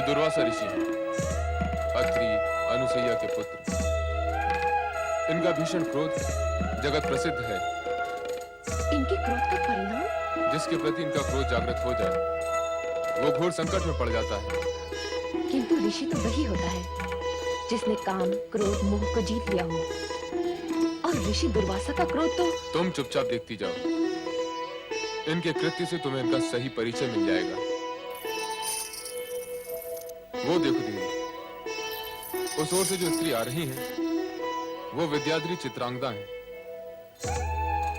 दुर्वासा ऋषि हैं, अत्रि अनुसैया के पुत्र। इनका भीषण क्रोध जगत प्रसिद्ध है। इनके क्रोध का परिणाम? जिसके प्रति इनका क्रोध जागृत हो जाए वो घोर संकट में पड़ जाता है। किंतु ऋषि तो वही होता है जिसने काम, क्रोध, मोह को जीत लिया हो। और ऋषि दुर्वासा का क्रोध तो... तुम चुपचाप देखती जाओ, इनके कृत्य से तुम्हें इनका सही परिचय मिल जाएगा। वो देखो दीदी, उस ओर से जो स्त्री आ रही हैं, वो विद्याधरी चित्रांगदा है।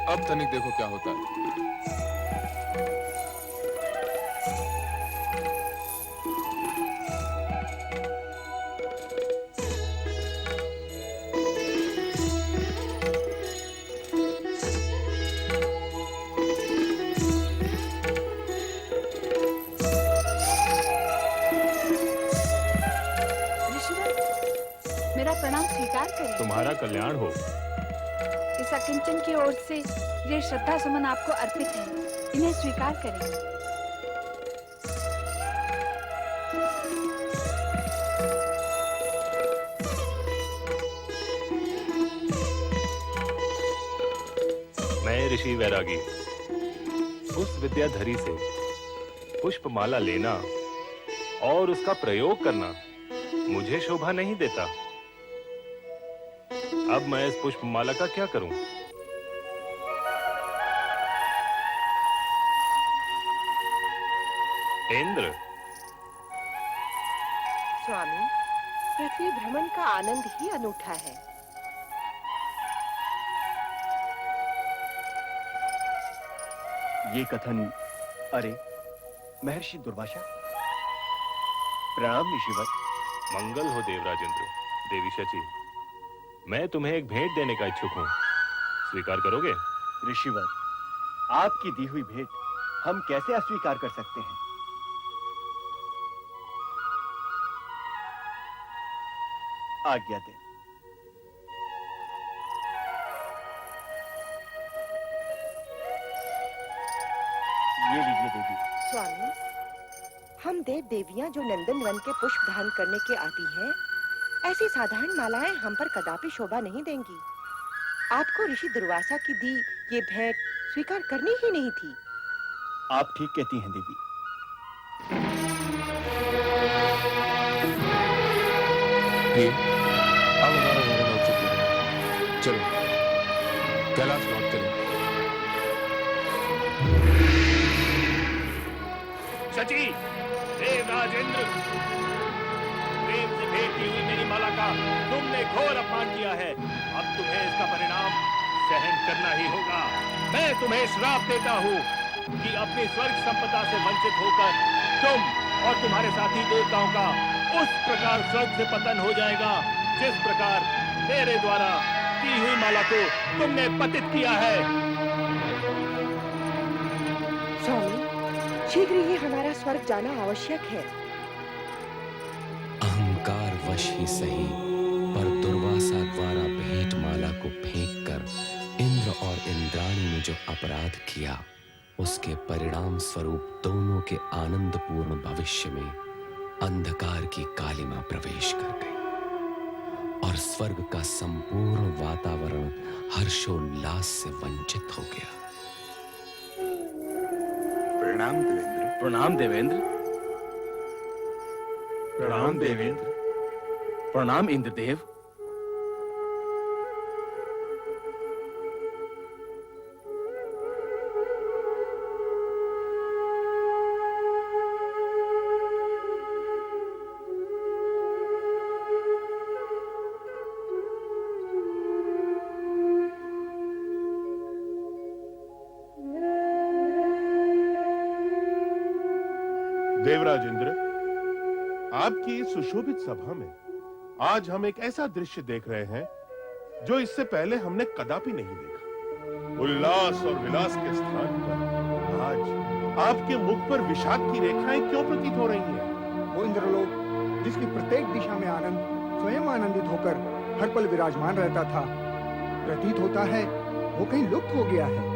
अब तनिक देखो क्या होता है। मेरा प्रणाम स्वीकार करें। तुम्हारा कल्याण हो। इस अकिंचन की ओर से ये श्रद्धा सुमन आपको अर्पित है, इन्हें स्वीकार करें। मैं ऋषि वैरागी उस विद्याधरी से पुष्पमाला लेना और उसका प्रयोग करना मुझे शोभा नहीं देता। अब मैं इस पुष्पमाला का क्या करूं? इंद्र। स्वामी, पृथ्वी भ्रमण का आनंद ही अनूठा है। ये कथन, अरे महर्षि दुर्वासा, प्रणाम ऋषिवर। मंगल हो देवराज इंद्र। देवी शची, मैं तुम्हें एक भेंट देने का इच्छुक हूं, स्वीकार करोगे? ऋषिवर, आपकी दी हुई भेंट हम कैसे अस्वीकार कर सकते हैं? आज्ञा दें। ये लीजिए देवी। स्वामी, हम देव देवियां जो नंदन वन के पुष्प धारण करने के आदी हैं, ऐसी साधारण मालाएं हम पर कदापि शोभा नहीं देंगी। आपको ऋषि दुर्वासा की दी ये भेंट स्वीकार करनी ही नहीं थी। आप ठीक कहती हैं देवी। अब हमारा वर्णन हो चुका है, चलो कैलाश लौट करें। शची, देवराज इंद्र, प्रेम से भेंट की हुई मेरी माला का तुमने घोर अपमान किया है। अब तुम्हें इसका परिणाम सहन करना ही होगा। मैं तुम्हें श्राप देता हूँ कि अपनी स्वर्ग संपदा से वंचित होकर तुम और तुम्हारे साथी देवताओं का उस प्रकार स्वर्ग से पतन हो जाएगा जिस प्रकार मेरे द्वारा की हुई माला को तुमने पतित किया है। स्वामी, शीघ्र ही हमारा स्वर्ग जाना आवश्यक है। अहंकार वश ही सही, पर दुर्वासा द्वारा भेंट माला को फेंककर इंद्र और इंद्राणी ने जो अपराध किया, उसके परिणाम स्वरूप दोनों के आनंदपूर्ण भविष्य में अंधकार की कालिमा प्रवेश कर गई और स्वर्ग का संपूर्ण वातावरण हर्षोल्लास से वंचित हो गया। प्रणाम देवेंद्र। प्रणाम देवेंद्र। प्रणाम देवेंद्र। प्रणाम इंद्रदेव। देवराज इंद्र, आपकी सुशोभित सभा में आज हम एक ऐसा दृश्य देख रहे हैं जो इससे पहले हमने कदापि नहीं देखा। उल्लास और विलास के स्थान पर आज आपके मुख पर विषाद की रेखाएं क्यों प्रतीत हो रही हैं? वो इंद्रलोक जिसकी प्रत्येक दिशा में आनंद स्वयं आनंदित होकर हर पल विराजमान रहता था, प्रतीत होता है वो कहीं लुप्त हो गया है।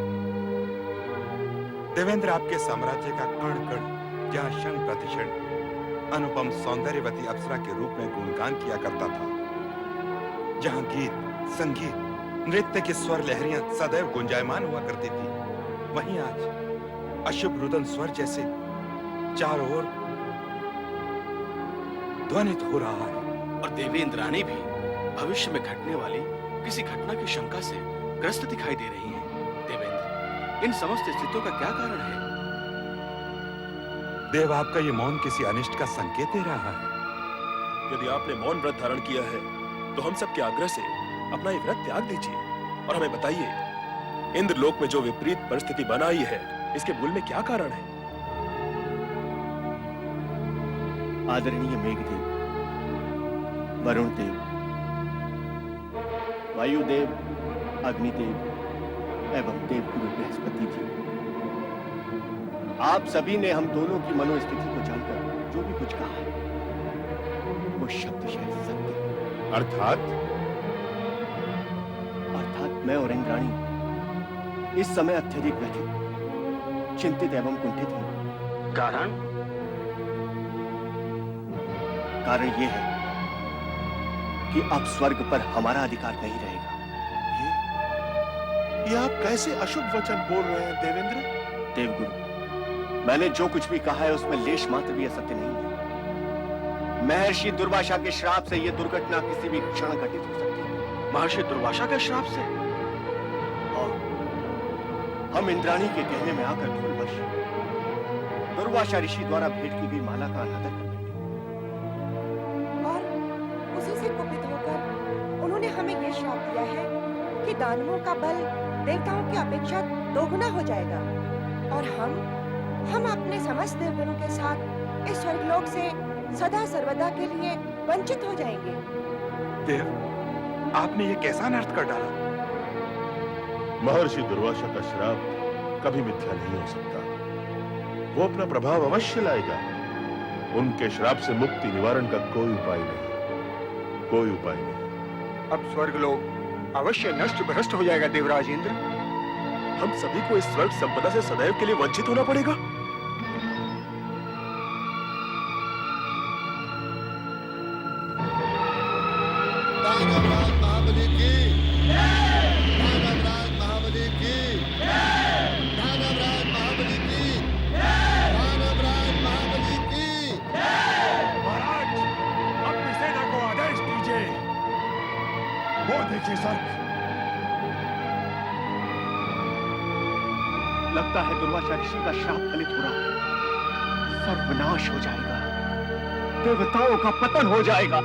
देवेंद्र, आपके साम्राज्य का कण कण जहाँ क्षण प्रतिक्षण अनुपम सौंदर्यवती अप्सरा के रूप में गुणगान किया करता था, जहां गीत, संगीत, नृत्य की स्वर लहरियां सदैव गुंजायमान हुआ करती थी, वहीं आज अशुभ रुदन स्वर जैसे चारों ओर ध्वनित हो रहा है। और देवी इंद्राणी भी भविष्य में घटने वाली किसी घटना की शंका से ग्रस्त दिखाई दे रही हैं। देवेंद्र, इन समस्त स्थितियों का क्या कारण है? देव, आपका ये मौन किसी अनिष्ट का संकेत दे रहा है। यदि आपने मौन व्रत धारण किया है तो हम सबके आग्रह से अपना ये व्रत त्याग दीजिए और हमें बताइए, इंद्रलोक में जो विपरीत परिस्थिति बनाई है, इसके मूल में क्या कारण है? आदरणीय मेघदेव, वरुण देव, वायुदेव, अग्निदेव एवं देवगुरु बृहस्पति जी, आप सभी ने हम दोनों की मनोस्थिति को जानकर जो भी कुछ कहा है वो शब्दशः सत्य। अर्थात मैं और इंद्राणी इस समय अत्यधिक व्यथित, चिंतित एवं कुंठित हैं। कारण यह है कि अब स्वर्ग पर हमारा अधिकार नहीं रहेगा। ये आप कैसे अशुभ वचन बोल रहे हैं देवेंद्र? देवगुरु, मैंने जो कुछ भी कहा है उसमें लेश मात्र भी असत्य नहीं है। महर्षि दुर्वासा के श्राप से यह दुर्घटना किसी भी क्षण घटित हो सकती है। महर्षि दुर्वासा के श्राप से? और हम इंद्राणी के कहने में आकर भूलवश दुर्वासा ऋषि द्वारा भेंट की गई माला का अनादर कर बैठे और उसी से कुपित होकर उन्होंने हमें यह श्राप दिया है कि दानवों का बल देवताओं की अपेक्षा दोगुना हो जाएगा और हम अपने समस्त देवगुणों के साथ इस स्वर्गलोक से सदा सर्वदा के लिए वंचित हो जाएंगे। देव, आपने ये कैसा अनर्थ कर डाला? महर्षि दुर्वासा का श्राप कभी मिथ्या नहीं हो सकता। वो अपना प्रभाव अवश्य लाएगा। उनके श्राप से मुक्ति निवारण का कोई उपाय नहीं, कोई उपाय नहीं। अब स्वर्गलोक अवश्य नष्ट भ्रष्ट हो जाएगा देवराज इंद्र। हम सभी को इस स्वर्ग संपदा से सदैव के लिए वंचित होना पड़ेगा। महाबली की, दानवराज महाबली की, दानवराज महाबली की, दानवराज महाबली की। महाराज, अपनी सेना को आदेश दीजिए। वो देखिए सर, लगता है दुर्वासा ऋषि का श्राप फलित हो रहा है। सर्वनाश हो जाएगा, देवताओं का पतन हो जाएगा।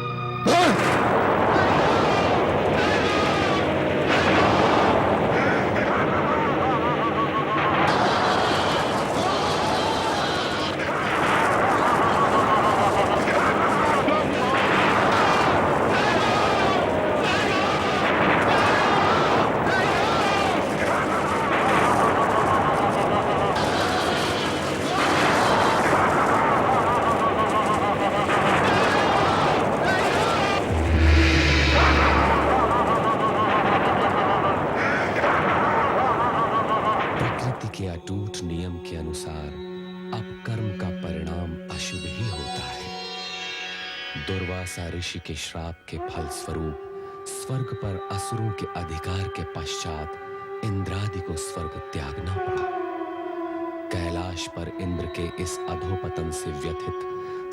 अटूट नियम के अनुसार अब कर्म का परिणाम अशुभ ही होता है। दुर्वासा ऋषि के श्राप के फल स्वरूप स्वर्ग पर असुरों के अधिकार के पश्चात इंद्रादि को स्वर्ग त्यागना पड़ा। कैलाश पर इंद्र के इस अधोपतन से व्यथित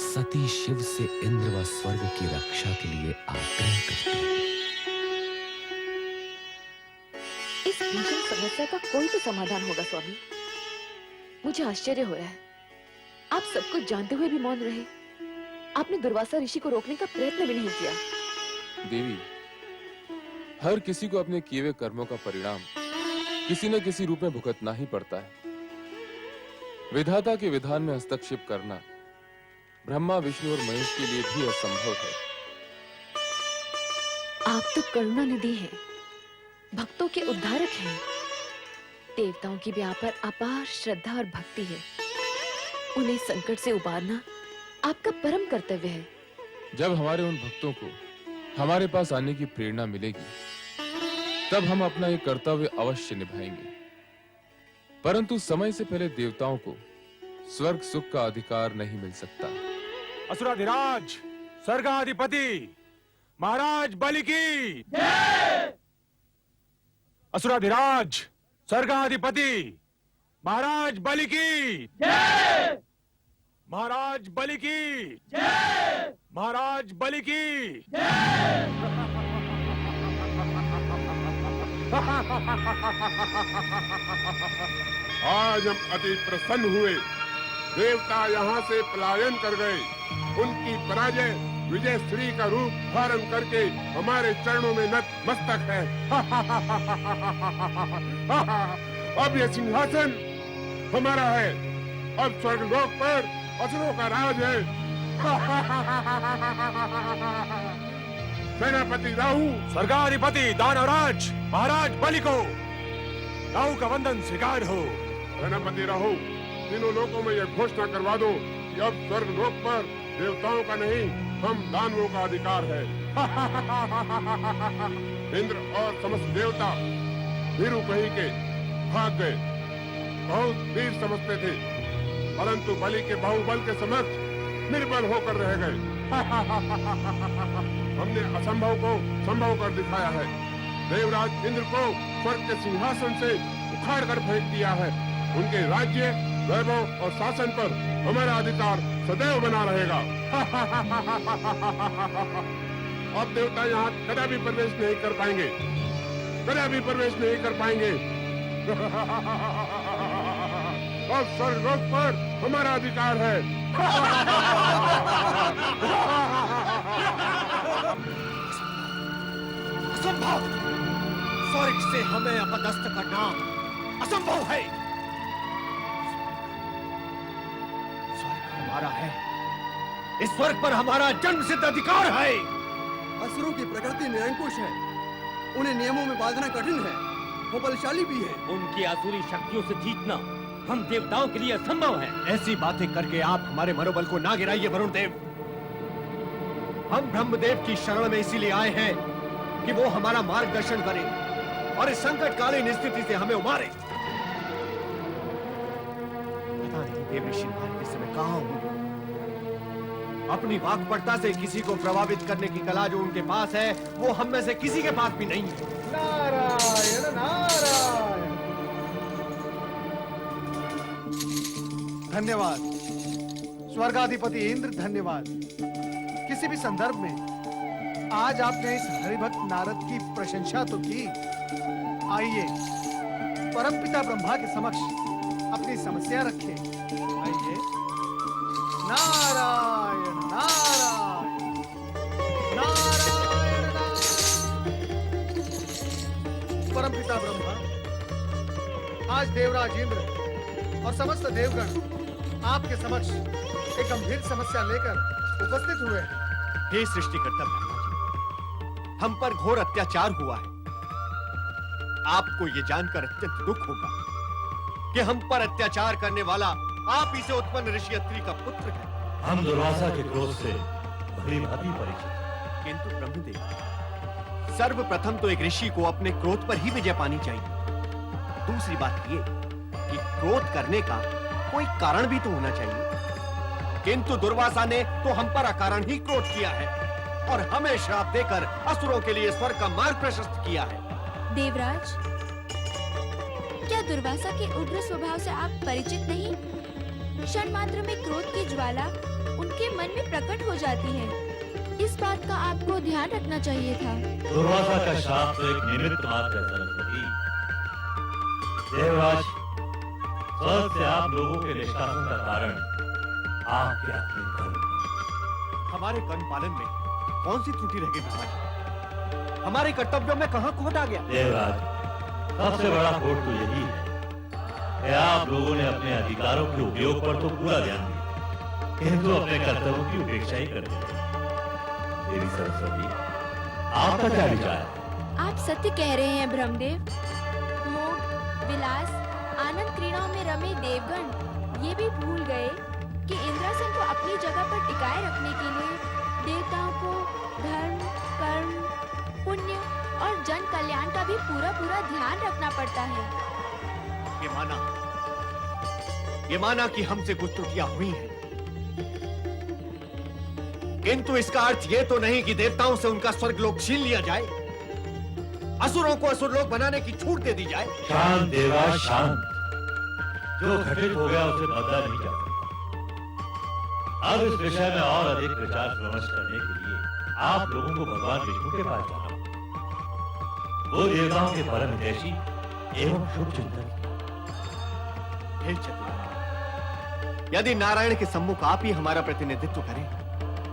सती शिव से इंद्र व स्वर्ग की रक्षा के लिए आग्रह करती है। इस भीषण समस्या का कोई तो समाधान होगा स्वामी। मुझे आश्चर्य हो रहा है, आप सब कुछ जानते हुए भी मौन रहे। आपने दुर्वासा ऋषि को रोकने का प्रयत्न भी नहीं किया। देवी, हर किसी को अपने किए हुए कर्मों का परिणाम किसी न किसी रूप में भुगतना ही पड़ता है। विधाता के विधान में हस्तक्षेप करना ब्रह्मा, विष्णु और महेश के लिए भी असंभव है। आप तो करुणा निधि हैं, भक्तों के उद्धारक हैं। देवताओं की भी आप पर अपार श्रद्धा और भक्ति है। उन्हें संकट से उबारना आपका परम कर्तव्य है। जब हमारे उन भक्तों को हमारे पास आने की प्रेरणा मिलेगी, तब हम अपना ये कर्तव्य अवश्य निभाएंगे। परंतु समय से पहले देवताओं को स्वर्ग सुख का अधिकार नहीं मिल सकता। असुराधिराज स्वर्गाधिपति महाराज बलि की असुराधिराज स्वर्गाधिपति महाराज बलि की महाराज बलि की महाराज बलि की आज हम अति प्रसन्न हुए। देवता यहाँ से पलायन कर गए। उनकी पराजय विजय श्री का रूप धारण करके हमारे चरणों में नतमस्तक है। अब यह सिंहासन हमारा है। अब स्वर्गलोक पर असुरों का राज है। सेनापति राहु, स्वर्गाधिपति दानवराज महाराज बलि को राहु का वंदन स्वीकार हो। सेनापति राहु, तीनों लोकों में यह घोषणा करवा दो कि अब स्वर्गलोक पर देवताओं का नहीं, हम दानवों का अधिकार है। इंद्र और समस्त देवता भीरू कही के भाग गए। बहुत वीर समझते थे, परंतु बलि के बाहुबल के समक्ष निर्बल होकर रह गए। हमने असंभव को संभव कर दिखाया है। देवराज इंद्र को स्वर्ग के सिंहासन से उखाड़ कर फेंक दिया है। उनके राज्य, वैभव और शासन पर हमारा अधिकार सदैव बना रहेगा। अब देवता यहाँ कदापि प्रवेश नहीं कर पाएंगे, कदापि प्रवेश नहीं कर पाएंगे। अब स्वर्गलोक पर हमारा अधिकार है। असंभव! स्वर्ग से हमें अपदस्थ करना असंभव है। स्वर्ग हमारा है। इस स्वर्ग पर हमारा जन्म सिद्ध अधिकार है। असुरों की प्रकृति निरंकुश है। उन्हें नियमों में बांधना कठिन है। वो बलशाली भी है। उनकी आसुरी शक्तियों से जीतना हम देवताओं के लिए असंभव है। ऐसी बातें करके आप हमारे मनोबल को ना गिराइए वरुण देव। हम ब्रह्मदेव की शरण में इसीलिए आए हैं कि वो हमारा मार्गदर्शन करे और इस संकटकालीन स्थिति से हमें उबारे। पता नहीं देव ऋषि इस समय कहाँ होंगे। अपनी वाक्पटुता से किसी को प्रभावित करने की कला जो उनके पास है, वो हम में से किसी के पास भी नहीं है। नारायण नारायण। धन्यवाद स्वर्गाधिपति इंद्र, धन्यवाद। किसी भी संदर्भ में आज आपने इस हरिभक्त नारद की प्रशंसा तो की। आइए परमपिता ब्रह्मा के समक्ष अपनी समस्या रखें। आइए। नारायण नारायण नारायण नारायण। परमपिता ब्रह्मा, आज देवराज इंद्र और समस्त देवगण आपके समक्ष एक गंभीर समस्या लेकर उपस्थित हुए हैं। हे सृष्टिकर्ता ब्रह्मा जी, हम पर घोर अत्याचार हुआ है। आपको ये जानकर अत्यंत दुख होगा कि हम पर अत्याचार करने वाला आप ही से उत्पन्न ऋषि अत्रि का पुत्र है। हम दुर्वासा के क्रोध से भली भांति परिचित हैं। किंतु ब्रह्मदेव, सर्वप्रथम तो एक ऋषि को अपने क्रोध पर ही विजय पानी चाहिए। दूसरी बात ये कि क्रोध करने का कोई कारण भी तो होना चाहिए। किंतु दुर्वासा ने तो हम पर अकारण ही क्रोध किया है और हमें श्राप देकर असुरों के लिए स्वर्ग का मार्ग प्रशस्त किया है। देवराज, क्या दुर्वासा के उग्र स्वभाव से आप परिचित नहीं? क्षण मात्र में क्रोध की ज्वाला उनके मन में प्रकट हो जाती है। इस बात का आपको ध्यान रखना चाहिए था। दुर्वासा का शाप तो एक निमित्त मात्र है सरस्वती। देवराज, स्वर्ग से आप लोगों के निष्कासन का कारण आपके अपने कर्म। हमारे कर्म पालन में कौन सी त्रुटि रह गई ब्रह्मा जी? हमारे कर्तव्यों में कहाँ खोट आ गया? देवराज, सबसे बड़ा खोट तो यही है कि आप लोगों ने अपने अधिकारों के उपयोग पर तो पूरा ध्यान दिया, किंतु अपने कर्तव्यों की उपेक्षा ही कर दी। देवी सरस्वती, आपका क्या विचार है? आप सत्य कह रहे हैं ब्रह्मदेव। भोग, विलास, आनंद क्रीड़ाओं में रमे देवगण ये भी भूल गए कि इंद्रासन को अपनी जगह पर टिकाए रखने के लिए देवताओं को धर्म, कर्म, पुण्य और जन कल्याण का भी पूरा ध्यान रखना पड़ता है। ये माना कि हमसे कुछ त्रुटियां हुई हैं, किंतु इसका अर्थ यह तो नहीं कि देवताओं से उनका स्वर्गलोक छीन लिया जाए, असुरों को असुरलोक बनाने की छूट दे दी जाए। शांत देवराज शांत। जो घटित हो गया उसे बदला नहीं जा सकता। अब इस विषय में और अधिक विचार विमर्श करने के लिए आप लोगों को भगवान विष्णु के पास जाना होगा। वो देवताओं के परम हितैषी एवं शुभ चिंतक। हे चतुर, यदि नारायण के सम्मुख आप ही हमारा प्रतिनिधित्व करें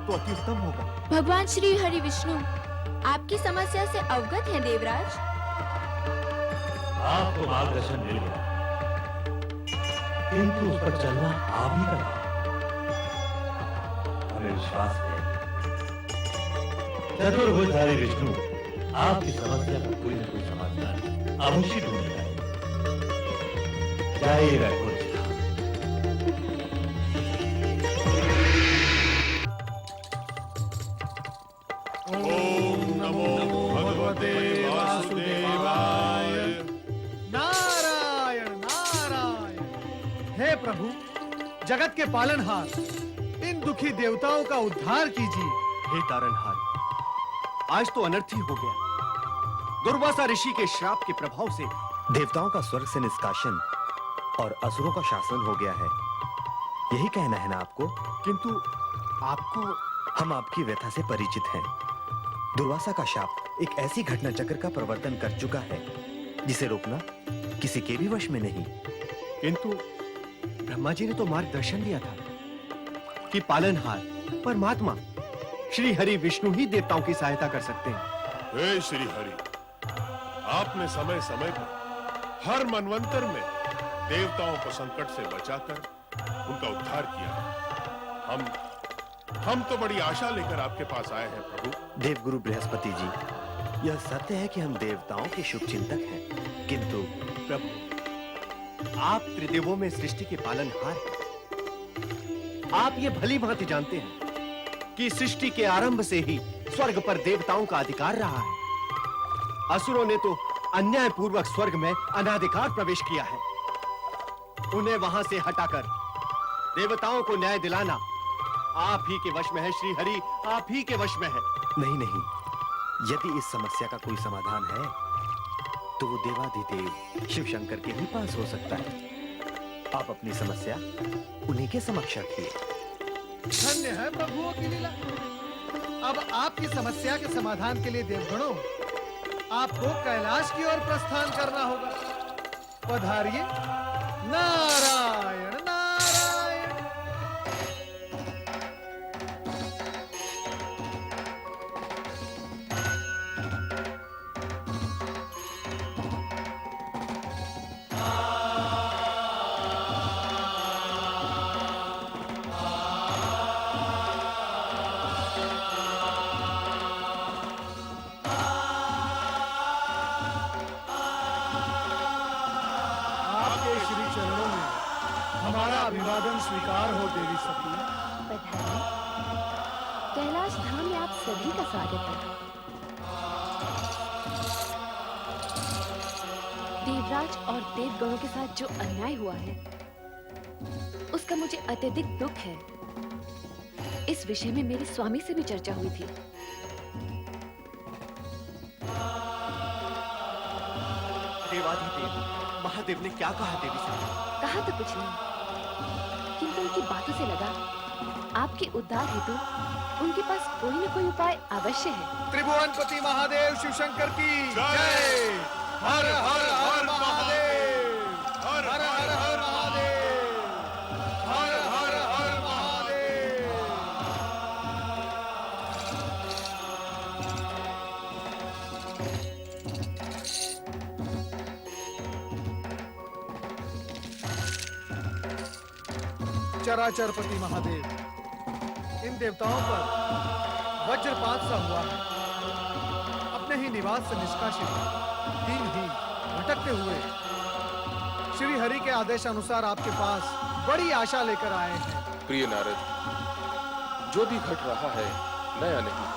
तो अति उत्तम होगा। भगवान श्री हरि विष्णु आपकी समस्या से अवगत हैं देवराज। आपको मार्गदर्शन मिल गया, किंतु उस पर चलना आप ही का हमें विश्वास है चतुर्भुजधारी विष्णु आपकी समस्या का कोई न कोई समाधान अवश्य ढूंढ लाएगा। जय वैकुंठ धाम। ओम नमो भगवते वासुदेवाय। नारायण नारायण। हे प्रभु, जगत के पालनहार, इन दुखी देवताओं का उद्धार कीजिए। हे तारनहार, आज तो अनर्थ ही हो गया। दुर्वासा ऋषि के श्राप के प्रभाव से देवताओं का स्वर्ग से निष्कासन और असुरों का शासन हो गया है, यही कहना है ना आपको? किंतु आपको, हम आपकी व्यथा से परिचित हैं। दुर्वासा का शाप एक ऐसी घटना चक्र का प्रवर्तन कर चुका है जिसे रोकना किसी के भी वश में नहीं। किंतु ब्रह्मा जी ने तो मार्गदर्शन दिया था कि पालनहार परमात्मा श्री हरि विष्णु ही देवताओं की सहायता कर सकते हैं। हे श्री हरि, आपने समय समय पर हर मनवंतर में देवताओं को संकट से बचाकर उनका उद्धार किया। हम तो बड़ी आशा लेकर आपके पास आए हैं प्रभु। देवगुरु बृहस्पति जी, यह सत्य है कि हम देवताओं के शुभ चिंतक हैं, किंतु प्रभु, आप त्रिदेवों में सृष्टि के पालनहार हैं। आप ये भली भांति जानते हैं कि सृष्टि के आरंभ से ही स्वर्ग पर देवताओं का अधिकार रहा है। असुरों ने तो अन्याय पूर्वक स्वर्ग में अनाधिकार प्रवेश किया है। उन्हें वहां से हटाकर देवताओं को न्याय दिलाना आप ही के वश में है श्री हरि, आप ही के वश में है। नहीं नहीं, यदि इस समस्या का कोई समाधान है तो वो देवाधिदेव शिव शंकर के ही पास हो सकता है। आप अपनी समस्या उन्हीं के समक्ष रखिए। धन्य है प्रभुओं की लीला। अब आपकी समस्या के समाधान के लिए देवगणों, आपको कैलाश की ओर प्रस्थान करना होगा। पधारिए। नारायण नारायण। अभिवादन स्वीकार हो देवी सती। कैलाश धाम में आप सभी का स्वागत है। देवराज और देवगणों के साथ जो अन्याय हुआ है उसका मुझे अत्यधिक दुख है। इस विषय में मेरे स्वामी से भी चर्चा हुई थी। देवाधिदेव महादेव ने क्या कहा देवी सती? कहा तो कुछ नहीं, किंतु उनकी बातों से लगा आपके उद्धार हेतु उनके पास कोई न कोई उपाय अवश्य है। त्रिभुवनपति महादेव शिव शंकर की जय। हर हर हर महादेव। हर हर हर महादेव। हर हर हर महादेव। चराचरपति महादेव, इन देवताओं पर वज्रपात सा हुआ है। अपने ही निवास से निष्कासित दीनहीन भटकते हुए श्री हरि के आदेश अनुसार आपके पास बड़ी आशा लेकर आए हैं। प्रिय नारद, जो भी घट रहा है नया नहीं है।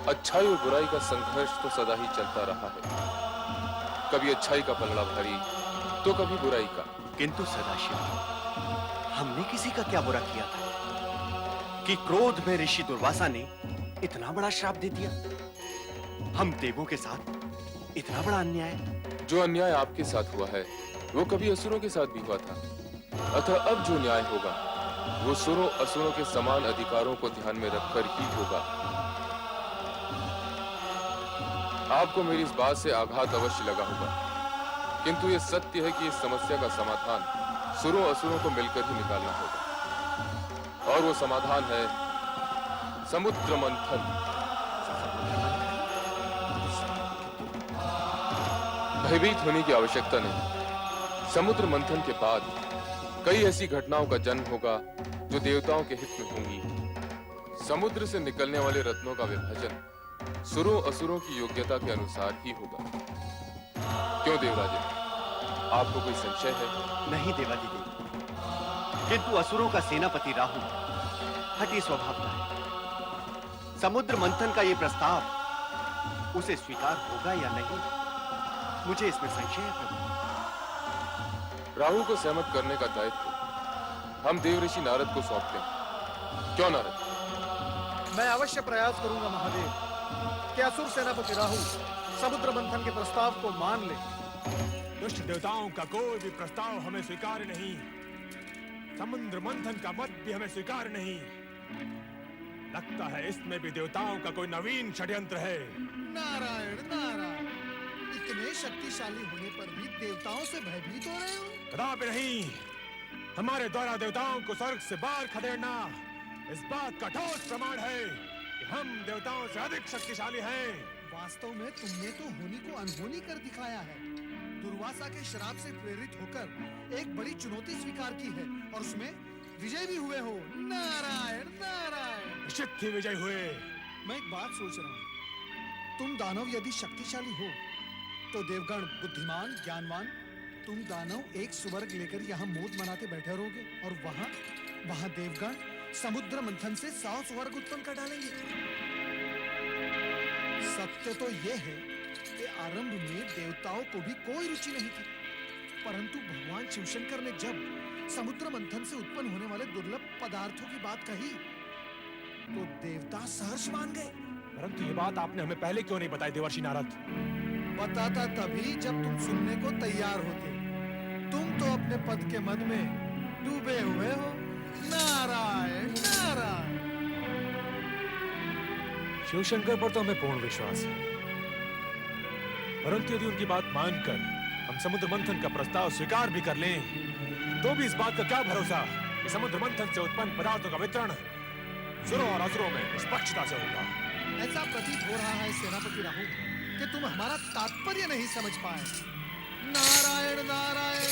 अच्छाई और बुराई का संघर्ष तो सदा ही चलता रहा है। कभी अच्छाई का पलड़ा भारी तो कभी बुराई का। किंतु सदाशिव, हमने किसी का क्या बुरा किया था कि क्रोध में ऋषि दुर्वासा ने इतना बड़ा श्राप दे दिया? हम देवों के साथ इतना बड़ा अन्याय? जो अन्याय आपके साथ हुआ है वो कभी असुरों के साथ भी हुआ था। अतः अब जो न्याय होगा वो सुरों असुरों के समान अधिकारों को ध्यान में रखकर ही होगा। आपको मेरी इस बात से आघात अवश्य लगा होगा, किंतु ये सत्य है कि इस समस्या का समाधान सुरों असुरों को मिलकर ही निकालना होगा, और वो समाधान है समुद्र मंथन। भयभीत होने की आवश्यकता नहीं। समुद्र मंथन के बाद कई ऐसी घटनाओं का जन्म होगा जो देवताओं के हित में होंगी। समुद्र से निकलने वाले रत्नों का विभाजन सुरों असुरों की योग्यता के अनुसार ही होगा। क्यों देवराज, आपको कोई संशय है? नहीं देवादिदेव, किंतु असुरों का सेनापति राहु हठी स्वभाव का है। समुद्र मंथन का ये प्रस्ताव उसे स्वीकार होगा या नहीं, मुझे इसमें संशय है प्रभु। राहु को सहमत करने का दायित्व हम देव ऋषि नारद को सौंपते हैं। क्यों नारद? मैं अवश्य प्रयास करूंगा महादेव कि असुर सेनापति राहु समुद्र मंथन के प्रस्ताव को मान ले। दुष्ट देवताओं का कोई भी प्रस्ताव हमें स्वीकार नहीं। समुद्र मंथन का मत भी हमें स्वीकार नहीं। लगता है इसमें भी देवताओं का कोई नवीन षड्यंत्र है। नारायण नारायण, इतने शक्तिशाली होने पर भी देवताओं से भयभीत हो रहे हो? कदापि नहीं। हमारे द्वारा देवताओं को स्वर्ग से बाहर खदेड़ना इस बात का ठोस प्रमाण है कि हम देवताओं से अधिक शक्तिशाली हैं। वास्तव में तुमने तो होनी को अनहोनी कर दिखाया है। दुर्वासा के श्राप से प्रेरित होकर एक बड़ी चुनौती स्वीकार की है और उसमें विजय भी हुए हो। नारायण नारायण। निश्चित ही विजय हुए। मैं एक बात सोच रहा हूँ, तुम दानव यदि शक्तिशाली हो तो देवगण बुद्धिमान ज्ञानवान, तुम दानव एक स्वर्ग लेकर यहाँ मौज मनाते बैठे रहोगे और वहाँ देवगण समुद्र मंथन से 100 स्वर्ग उत्पन्न कर डालेंगे। सत्य तो ये है कि आरंभ में देवताओं को भी कोई रुचि नहीं थी, परंतु भगवान शिवशंकर ने जब समुद्र मंथन से उत्पन्न होने वाले दुर्लभ पदार्थों की बात कही तो देवता सहर्ष मान गए। परंतु ये बात आपने हमें पहले क्यों नहीं बताई देवर्षि नारद? बताता तभी जब तुम सुनने को तैयार होते। तुम तो अपने पद के मद में डूबे हुए हो। नारायण नारायण। शिवशंकर पर तो हमें पूर्ण विश्वास है, परंतु यदि उनकी बात मानकर हम समुद्र मंथन का प्रस्ताव स्वीकार भी कर लें तो भी इस बात का क्या भरोसा कि समुद्र मंथन से उत्पन्न पदार्थों का वितरण सुरों और असुरों में निष्पक्षता से होगा। ऐसा प्रतीत हो रहा है सेनापति राहु कि तुम हमारा तात्पर्य नहीं समझ पाए। नारायण नारायण।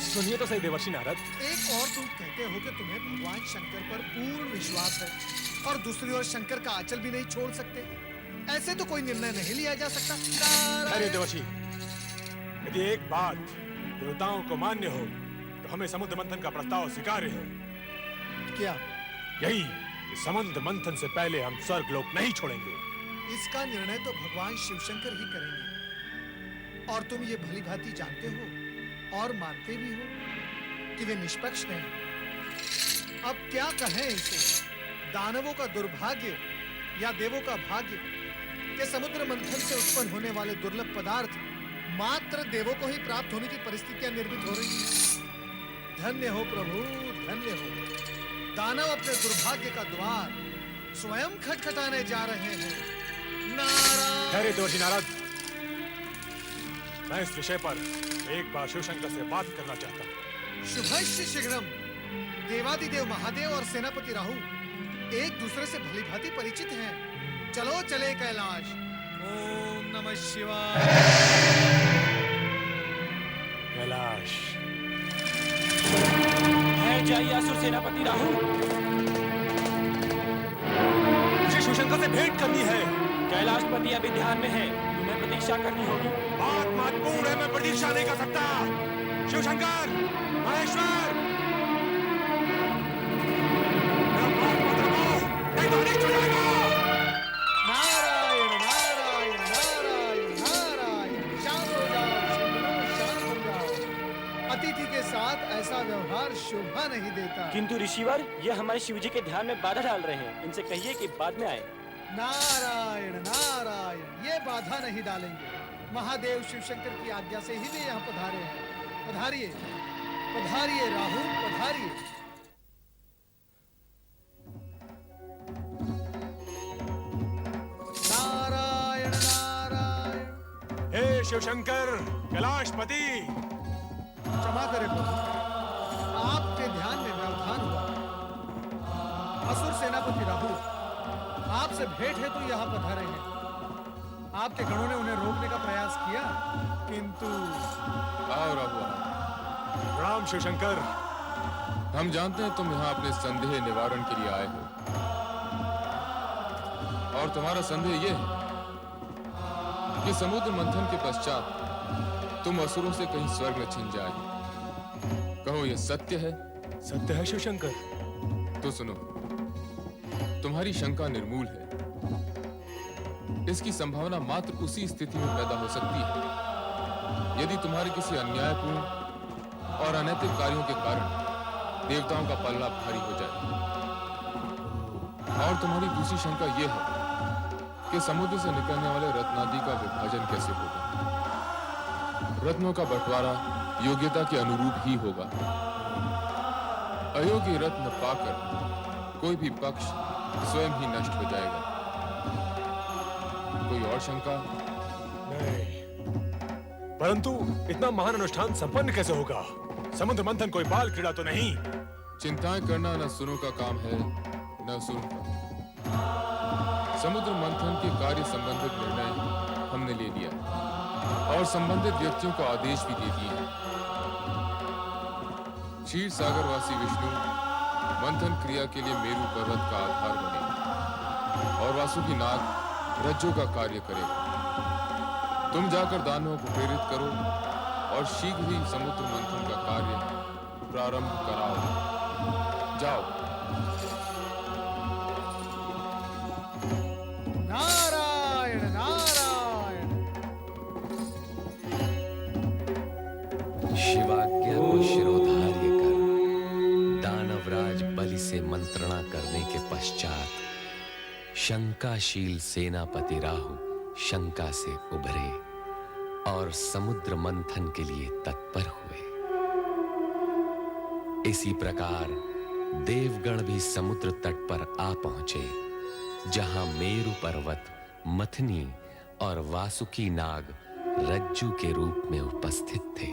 सुनिए तो सही देवर्षि नारद। एक और तुम कहते हो कि तुम्हें भगवान शंकर पर पूर्ण विश्वास है और दूसरी ओर शंकर का आंचल भी नहीं छोड़ सकते। ऐसे तो कोई निर्णय नहीं लिया जा सकता। अरे देवर्षि, यदि एक बात देवताओं को मान्य हो तो हमें समुद्र मंथन का प्रस्ताव स्वीकार्य है। क्या? यही कि समुद्र मंथन से पहले हम स्वर्ग लोक नहीं छोड़ेंगे। इसका निर्णय तो भगवान शिवशंकर ही करेंगे और तुम ये भली भांति जानते हो और मानते भी हो कि वे निष्पक्ष नहीं। अब क्या कहें इसे, दानवों का दुर्भाग्य या देवों का भाग्य कि समुद्र मंथन से उत्पन्न होने वाले दुर्लभ पदार्थ मात्र देवों को ही प्राप्त होने की परिस्थितियां निर्मित हो रही हैं। धन्य हो प्रभु, धन्य हो। दानव अपने दुर्भाग्य का द्वार स्वयं खटखटाने जा रहे हैं। नारायण। देवर्षि नारद, मैं इस विषय पर एक बार शिवशंकर से बात करना चाहता हूँ। शुभस्य शीघ्रम। देवादिदेव महादेव और सेनापति राहु एक दूसरे से भली भांति परिचित हैं। चलो चले कैलाश। ओम नमः शिवाय। कैलाश। जाइए असुर सेनापति राहु, मुझे शिवशंकर से भेंट करनी है। कैलाशपति अभी ध्यान में है, तुम्हें प्रतीक्षा करनी होगी। बात महत्वपूर्ण है, मैं प्रतीक्षा नहीं कर सकता। शिवशंकर, महेश्वर, मेरा बात मत रुको, नहीं तो अनिष्ट हो जाएगा। नारायण नारायण नारायण नारायण। शांत हो जाओ, शांत हो जाओ। अतिथि के साथ ऐसा व्यवहार शोभा नहीं देता। किंतु ऋषिवर, ये हमारे शिवजी के ध्यान में बाधा डाल रहे हैं। इनसे कहिए कि बाद में आए। नारायण नारायण, ये बाधा नहीं डालेंगे। महादेव शिवशंकर की आज्ञा से ही वे यहाँ पधारे हैं। पधारिए पधारिए राहु, पधारिए। नारायण नारायण। हे शिवशंकर कैलाशपति, क्षमा करें प्रभु, आपके ध्यान में व्यवधान हुआ। असुर सेनापति राहु आपसे भेंट है तो यहाँ पधारे हैं। आपके गणों ने उन्हें रोकने का प्रयास किया, किंतु आओ राहु। राम शिवशंकर, हम जानते हैं तुम यहाँ अपने संदेह निवारण के लिए आए हो, और तुम्हारा संदेह ये है कि समुद्र मंथन के पश्चात तुम असुरों से कहीं स्वर्ग न छिन जाए। कहो, ये सत्य है? सत्य है शिवशंकर। तो सुनो, तुम्हारी शंका निर्मूल है। इसकी संभावना मात्र उसी स्थिति में पैदा हो सकती है यदि तुम्हारे किसी अन्यायपूर्ण और अनैतिक कार्यों के कारण देवताओं का पल्ला भारी हो जाए। और तुम्हारी दूसरी शंका यह है कि समुद्र से निकलने वाले रत्नादि का विभाजन कैसे होगा। रत्नों का बंटवारा योग्यता के अनुरूप ही होगा। अयोग्य रत्न पाकर कोई भी पक्ष स्वयं ही नष्ट हो जाएगा। कोई और शंका? नहीं, परंतु इतना महान अनुष्ठान संपन्न कैसे होगा? समुद्र मंथन कोई बाल क्रीड़ा तो नहीं। चिंताएं करना न सुनो का काम है, न सुन का। समुद्र मंथन के कार्य संबंधित निर्णय हमने ले लिया है और संबंधित व्यक्तियों को आदेश भी दे दिए हैं। क्षीर सागरवासी विष्णु मंथन क्रिया के लिए मेरु पर्वत का आधार बने और वासुकी नाग रज्जु का कार्य करेगा। तुम जाकर दानवों को प्रेरित करो और शीघ्र ही समुद्र मंथन का कार्य प्रारंभ कराओ। जाओ। नारायण नारायण। शिवाज्ञा को शिरोधार्य कर दानवराज बलि से मंत्रणा करने के पश्चात शंकाशील सेनापति राहु शंका से उभरे और समुद्र मंथन के लिए तत्पर हुए। इसी प्रकार देवगण भी समुद्र तट पर आ पहुंचे, जहां मेरु पर्वत मथनी और वासुकी नाग रज्जु के रूप में उपस्थित थे।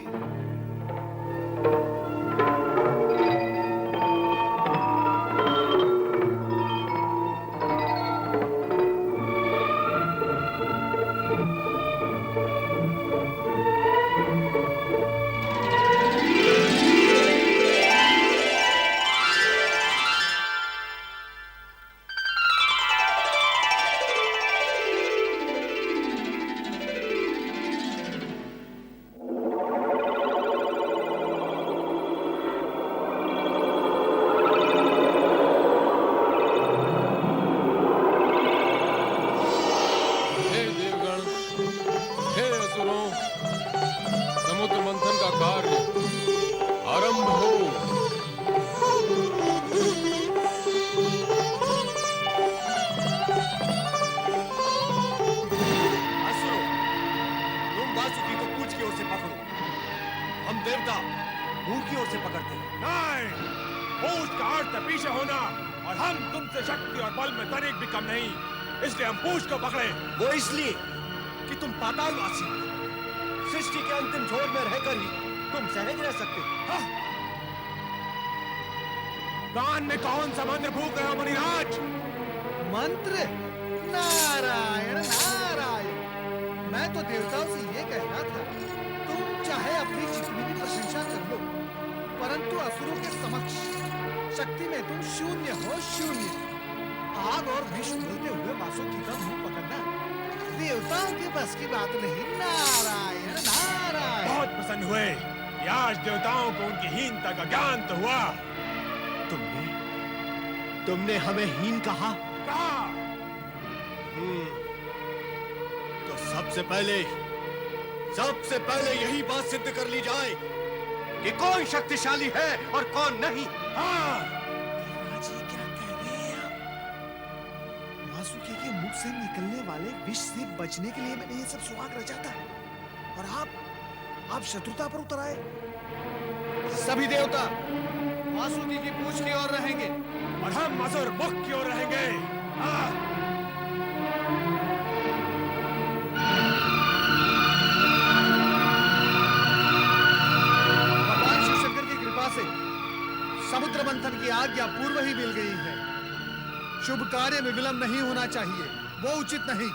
वो इसलिए कि तुम पातालवासी, सृष्टि के अंतिम छोर में रहकर ही तुम सहज रह सकते हो। दान में कौन सा मंत्र फूंक रहे हो मुनिराज? मंत्र? नारायण नारायण। मैं तो देवताओं से ये कह रहा था, तुम चाहे अपनी जितनी भी प्रशंसा कर लो, परंतु असुरों के समक्ष शक्ति में तुम शून्य हो, शून्य। आग और विष बोलते हुए वासुकी का मुंह पकड़ना देवताओं के बस की बात नहीं। नारायण नारायण। बहुत प्रसन्न हुए कि आज देवताओं को उनकी हीनता का ज्ञान तो हुआ। तुमने हमें हीन कहा? तो सबसे पहले यही बात सिद्ध कर ली जाए कि कौन शक्तिशाली है और कौन नहीं। देवराज ये क्या कह रहे हैं आप? वासुकी के मुख से निकलने वाले विष से बचने के लिए मैंने ये सब सुहाग रचा था, और आप शत्रुता पर उतर आए। सभी देवता वासुकी की पूंछ की ओर रहेंगे और हम मधुर मुख की ओर रहेंगे। भगवान शिव शंकर की कृपा से समुद्र मंथन की आज्ञा पूर्व ही मिल गई है। शुभ कार्य में विलंब नहीं होना चाहिए, वो उचित नहीं।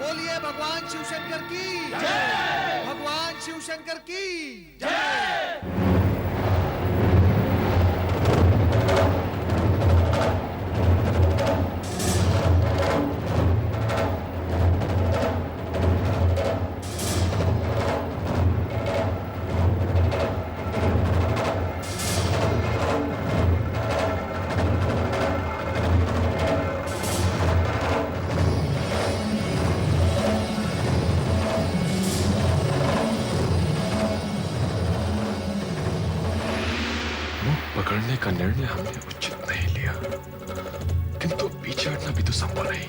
बोलिए भगवान शिव शंकर की जय। भगवान शिव शंकर की जय। पकड़ने का निर्णय हमने उचित नहीं लिया, किंतु पीछे हटना भी तो संभव नहीं।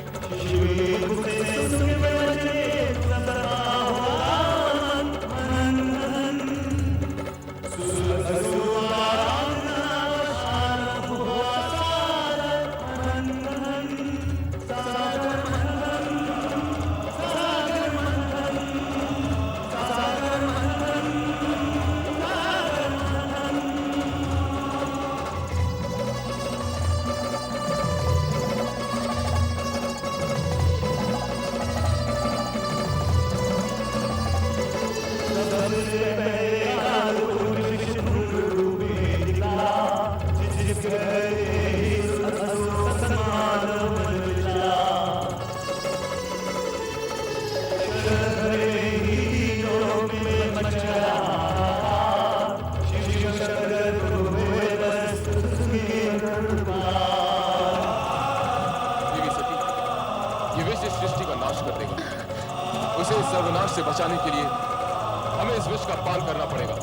उसे इस सर्वनाश से बचाने के लिए हमें इस विष का पान करना पड़ेगा।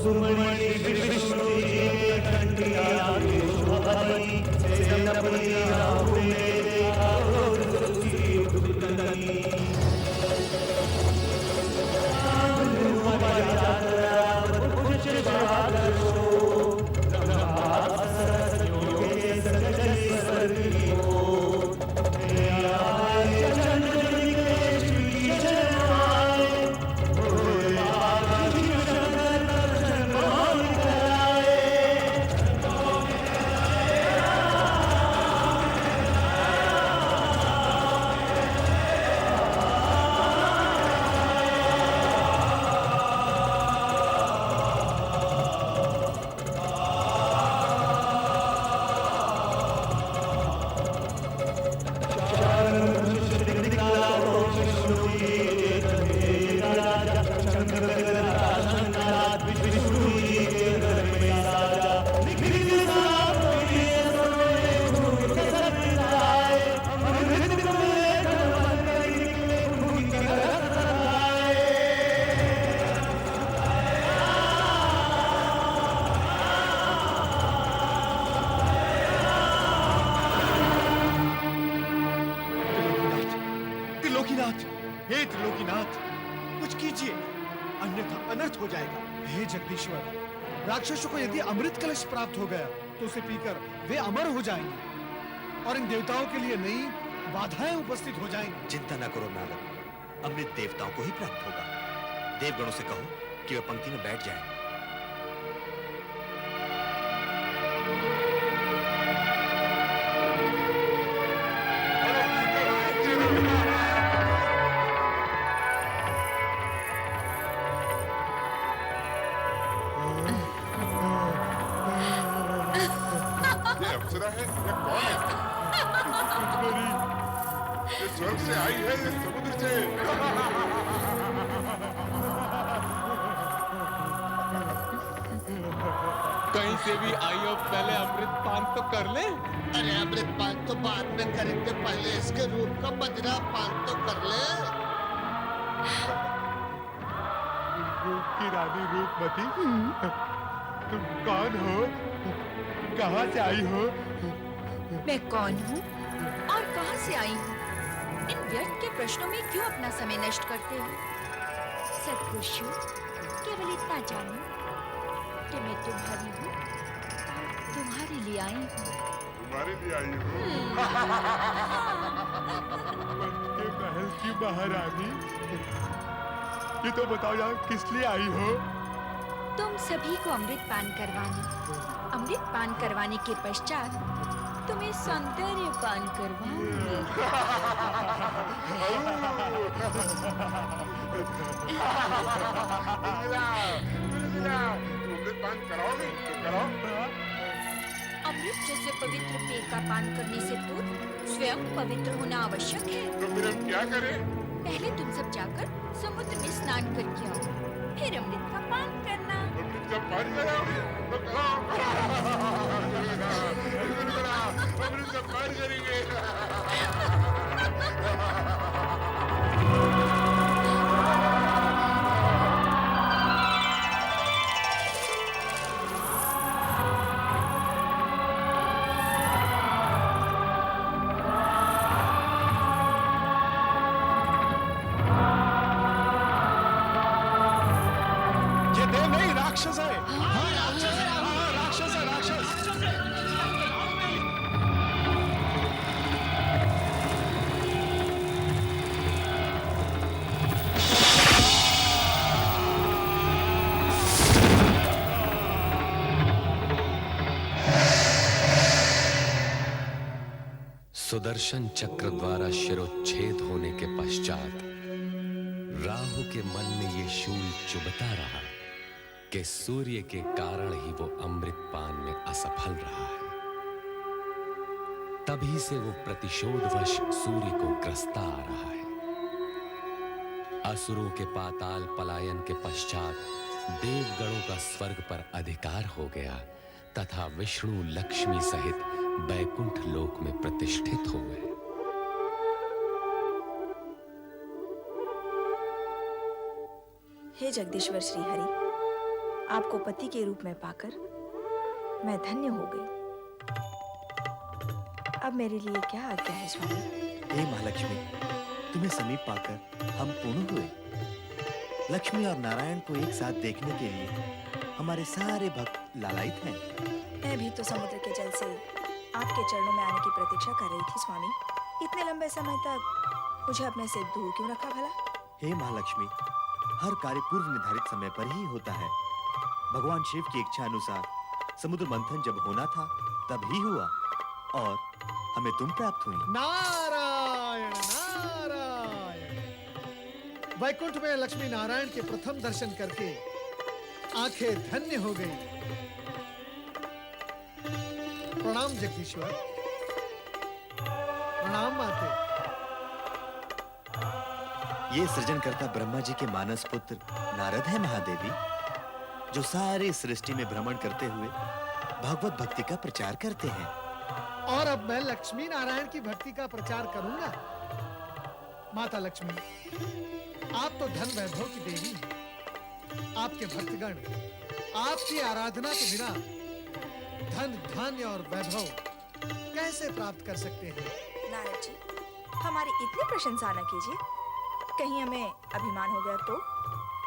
सुमणि त्रिलोकीनाथ, हे त्रिलोकीनाथ, कुछ कीजिए, अन्यथा अनर्थ हो जाएगा। हे जगदीश्वर, राक्षसों को यदि अमृत कलश प्राप्त हो गया तो उसे पीकर वे अमर हो जाएंगे और इन देवताओं के लिए नई बाधाएं उपस्थित हो जाएंगी। चिंता न करो नारद, अमृत देवताओं को ही प्राप्त होगा। देवगणों से कहो कि वे पंक्ति में बैठ जाएं। ये अप्सरा है या कौन है? ये स्वर्ग से आई है या समुद्र से? कहीं से भी आई हो, पहले अमृत पान तो कर ले। अरे अमृत पान तो बाद में करेंगे, पहले इसके रूप का मदिरा पान तो कर ले। रूप की रानी रूपमती, तुम कौन हो? कहाँ से आई हो? मैं कौन हूँ और कहाँ से आई हूँ? इन व्यर्थ के प्रश्नों में क्यों अपना समय नष्ट करते हो? सत्पुरुषों, केवल इतना जानो कि मैं तुम्हारी हूँ, तुम्हारे लिए आई हूँ। तुम्हारे लिए आई हो? के महल की महारानी, ये तो बताओ यार, किस लिए आई हो? तुम सभी को अमृत पान करवाने के पश्चात तुम्हें सौंदर्य पान करवाऊंगी। अमृत पान कराओगे तो कराओ। अमृत जैसे पवित्र पेय का पान करने से पूर्व स्वयं पवित्र होना आवश्यक है। तो फिर हम क्या करें? पहले तुम सब जाकर समुद्र में स्नान करके आओ, फिर अमृत का पान करना। अमृत का पान कराओगे तो कराओ। अमृत का पान करेंगे। राक्षस है। हाँ, राक्षस है। हाँ, राक्षस है, राक्षस। सुदर्शन चक्र द्वारा शिरोच्छेद होने के पश्चात राहु के मन में ये शूल चुभता रहा कि सूर्य के कारण ही वो अमृत पान में असफल रहा है। तभी से वो प्रतिशोधवश सूर्य को ग्रस्ता आ रहा है। असुरों के पाताल पलायन के पश्चात देवगणों का स्वर्ग पर अधिकार हो गया तथा विष्णु लक्ष्मी सहित बैकुंठ लोक में प्रतिष्ठित हो गए। हे जगदीश्वर श्री हरि, आपको पति के रूप में पाकर मैं धन्य हो गई। अब मेरे लिए क्या आज्ञा है स्वामी? हे महालक्ष्मी, तुम्हें समीप पाकर हम पूर्ण हुए। लक्ष्मी और नारायण को एक साथ देखने के लिए हमारे सारे भक्त लालायित हैं। मैं भी तो समुद्र के जल से आपके चरणों में आने की प्रतीक्षा कर रही थी स्वामी। इतने लंबे समय तक मुझे अपने से दूर क्यों रखा भला? हे महालक्ष्मी, हर कार्य पूर्व निर्धारित समय पर ही होता है। भगवान शिव की इच्छा अनुसार समुद्र मंथन जब होना था तब ही हुआ और हमें तुम प्राप्त हुई। नारायण नारायण। वैकुंठ में लक्ष्मी नारायण के प्रथम दर्शन करके आंखें धन्य हो गई। प्रणाम जगदीश्वर। प्रणाम माते। ये सृजनकर्ता ब्रह्मा जी के मानस पुत्र नारद है महादेवी, जो सारी सृष्टि में भ्रमण करते हुए भगवत भक्ति का प्रचार करते हैं। और अब मैं लक्ष्मी नारायण की भक्ति का प्रचार करूंगा। माता लक्ष्मी, आप तो धन वैभव की देवी हैं। आपके भक्तगण आपकी आराधना के बिना धन धान्य और वैभव कैसे प्राप्त कर सकते हैं? नारद जी, हमारी इतनी प्रशंसा न कीजिए, कहीं हमें अभिमान हो गया तो।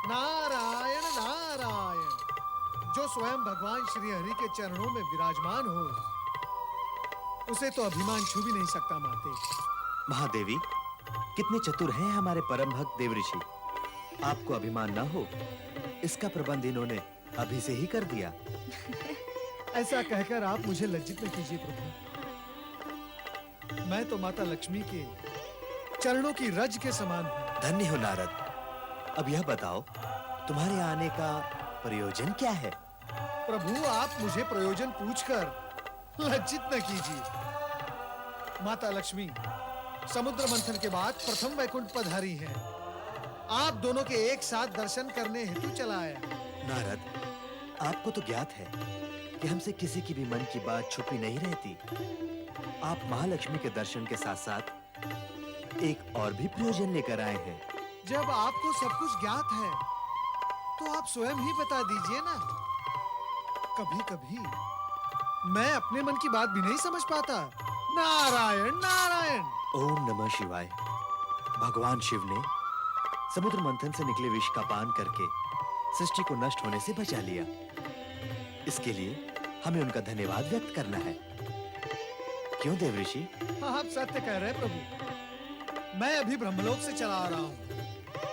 नारायण नारायण। जो स्वयं भगवान श्री हरि के चरणों में विराजमान हो, उसे तो अभिमान छू भी नहीं सकता माते। महादेवी, कितने चतुर हैं हमारे परम भक्त देव ऋषि। आपको अभिमान न हो, इसका प्रबंध इन्होंने अभी से ही कर दिया। ऐसा कहकर आप मुझे लज्जित न कीजिए प्रभु। मैं तो माता लक्ष्मी के चरणों की रज के समान हूँ। धन्य हो नारद। अब यह बताओ, तुम्हारे आने का प्रयोजन क्या है? प्रभु, आप मुझे प्रयोजन पूछकर लज्जित न कीजिए। माता लक्ष्मी समुद्र मंथन के बाद प्रथम वैकुंठ पधारी हैं। आप दोनों के एक साथ दर्शन करने हेतु चला आया। नारद, आपको तो ज्ञात है कि हमसे किसी की भी मन की बात छुपी नहीं रहती। आप महालक्ष्मी के दर्शन के साथ साथ एक और भी प्रयोजन लेकर आए हैं। जब आपको सब कुछ ज्ञात है, तो आप स्वयं ही बता दीजिए ना। कभी-कभी मैं अपने मन की बात भी नहीं समझ पाता। नारायण नारायण। ओम नमः शिवाय। भगवान शिव ने समुद्र मंथन से निकले विष का पान करके सृष्टि को नष्ट होने से बचा लिया। इसके लिए हमें उनका धन्यवाद व्यक्त करना है। क्यों देव ऋषि? आप सत्य कह रहे हैं प्रभु। मैं अभी ब्रह्मलोक से चला आ रहा हूँ।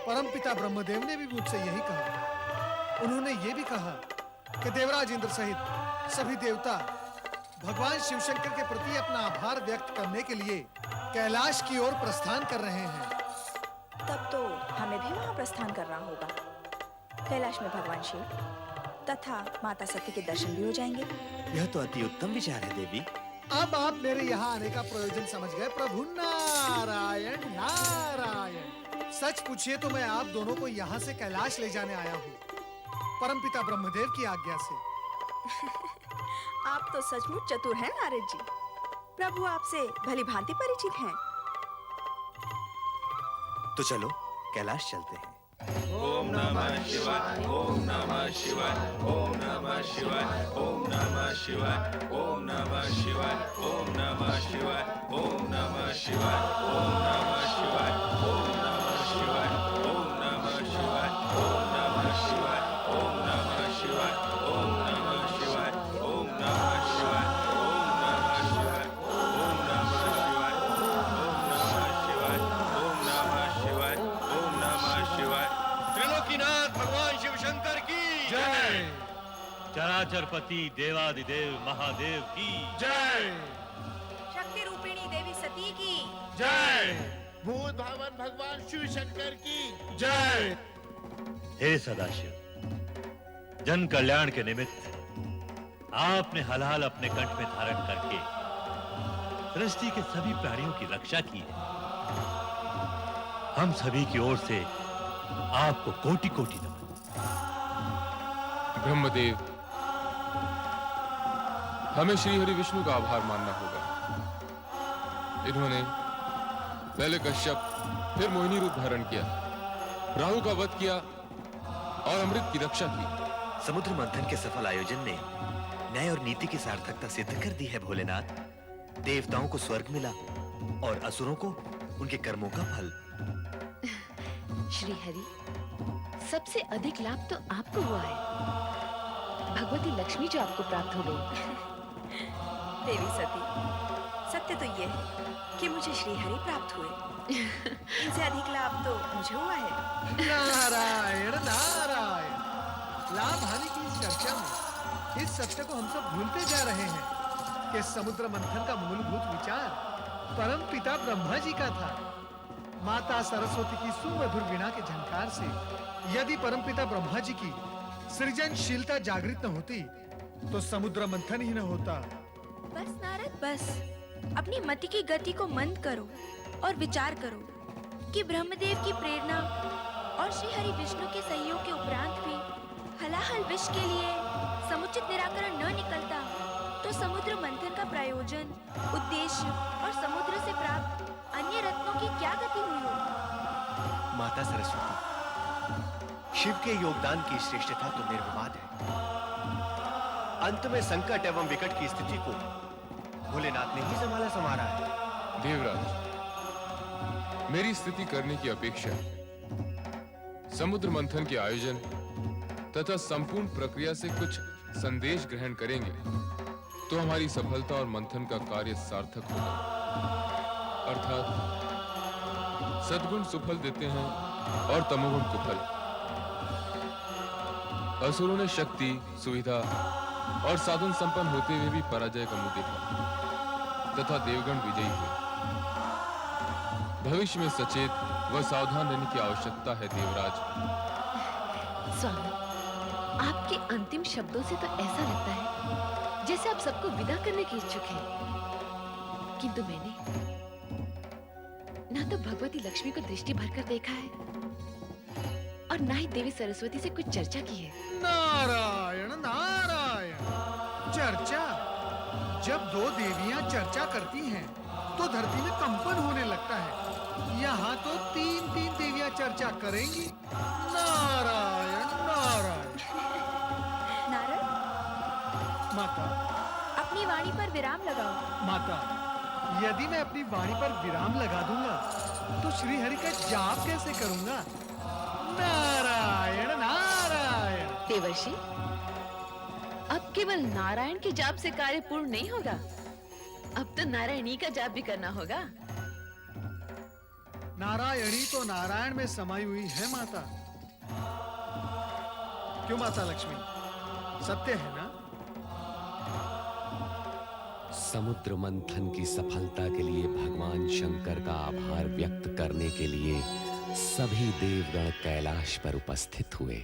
परमपिता ब्रह्मदेव ने भी मुझसे यही कहा। उन्होंने ये भी कहा कि देवराज इंद्र सहित सभी देवता भगवान शिव शंकर के प्रति अपना आभार व्यक्त करने के लिए कैलाश की ओर प्रस्थान कर रहे हैं। तब तो हमें भी वहाँ प्रस्थान करना होगा। कैलाश में भगवान शिव तथा माता सती के दर्शन भी हो जाएंगे। यह तो अति उत्तम विचार है देवी। अब आप मेरे यहाँ आने का प्रयोजन समझ गए प्रभु। नारायण नारायण। सच पूछिए तो मैं आप दोनों को यहाँ से कैलाश ले जाने आया हूँ, परमपिता ब्रह्मदेव की आज्ञा से। आप तो सचमुच चतुर हैं नारद जी। प्रभु आपसे भली भांति परिचित हैं। तो चलो कैलाश चलते हैं। ओम नमः शिवाय, ओम नमः शिवाय, ओम नमः शिवाय, ओम नमः शिवाय, ओम नमः शिवाय, ओम नमः शिवाय, ओम नमः शिवाय, ओम नमः शिवाय, ओम नमः शिवाय, ओम नमः शिवाय, ओम नमः शिवाय, ओम नमः शिवाय, ओम नमः शिवाय, ओम नमः शिवाय, ओम नमः शिवाय, ओम नमः शिवाय, ओम नमः शिवाय, ओम नमः शिवाय। त्रिलोकीनाथ भगवान शिव शंकर की जय। चराचरपति देवादिदेव महादेव की जय। शक्ति रूपिणी देवी सती की जय। भूत भावन भगवान शिव शंकर की जय। हे सदाशिव, जन कल्याण के निमित्त आपने हलाल अपने कंठ में धारण करके सृष्टि के सभी प्राणियों की रक्षा की है। हम सभी की ओर से आपको कोटि कोटि नमन। ब्रह्मदेव, हमें श्री हरि विष्णु का आभार मानना होगा। इन्होंने पहले कश्यप फिर मोहिनी रूप धारण किया, राहु का वध किया और अमृत की रक्षा की। समुद्र मंथन के सफल आयोजन ने न्याय और नीति की सार्थकता सिद्ध कर दी है भोलेनाथ। देवताओं को स्वर्ग मिला और असुरों को उनके कर्मों का फल। श्री हरि, सबसे अधिक लाभ तो आपको हुआ है। भगवती लक्ष्मी जो आपको प्राप्त हो गई। देवी सती, सत्य तो ये है कि मुझे श्री हरि प्राप्त हुए। इनसे अधिक लाभ तो मुझे हुआ है। नारायण नारायण। लाभ हानि की इस चर्चा में इस सत्य को हम सब भूलते जा रहे हैं कि समुद्र मंथन का मूलभूत विचार परम पिता ब्रह्मा जी का था। माता सरस्वती की सुमधुर वीणा के झंकार से यदि परमपिता ब्रह्मा जी की सृजनशीलता जागृत न होती, तो समुद्र मंथन ही न होता। बस नारद, बस अपनी मति की गति को मंद करो और विचार करो कि ब्रह्मदेव की प्रेरणा और श्री हरि विष्णु के सहयोग के उपरांत भी हलाहल विष के लिए समुचित निराकरण न निकलता, तो समुद्र मंथन का प्रयोजन, उद्देश्य और समुद्र से प्राप्त अन्य रत्नों की क्या गति हुई होगी? माता सरस्वती, शिव के योगदान की श्रेष्ठता तो निर्विवाद है। अंत में संकट एवं विकट की स्थिति को भोलेनाथ ने ही संभाला संवारा है। देवराज, मेरी स्तुति करने की अपेक्षा समुद्र मंथन के आयोजन तथा संपूर्ण प्रक्रिया से कुछ संदेश ग्रहण करेंगे तो हमारी सफलता और मंथन का कार्य सार्थक होगा। अर्थात सद्गुण सुफल देते हैं और तमोगुण कुफल। असुरों ने शक्ति, सुविधा और साधन संपन्न होते हुए भी पराजय का मुंह देखा तथा देवगण विजयी हुए। भविष्य में सचेत व सावधान रहने की आवश्यकता है देवराज। स्वामी, आपके अंतिम शब्दों से तो ऐसा लगता है जैसे आप सबको विदा करने के इच्छुक हैं। किंतु मैंने ना तो भगवती लक्ष्मी को दृष्टि भरकर देखा है और ना ही देवी सरस्वती से कुछ चर्चा की है। नारायण नारायण। चर्चा? जब दो देवियां चर्चा करती हैं तो धरती में कंपन होने लगता है। यहाँ तो तीन तीन देवियां चर्चा करेंगी। नारायण नारायण। नारद, माता, अपनी वाणी पर विराम लगाओ। माता, यदि मैं अपनी वाणी पर विराम लगा दूंगा तो श्री हरि का जाप कैसे करूंगा? नारायण नारायण। देवर्षि, अब केवल नारायण के जाप से कार्य पूर्ण नहीं होगा, अब तो नारायणी का जाप भी करना होगा। नारायणी तो नारायण में समाई हुई है माता। क्यों माता लक्ष्मी, सत्य है ना? समुद्र मंथन की सफलता के लिए भगवान शंकर का आभार व्यक्त करने के लिए सभी देवगण कैलाश पर उपस्थित हुए।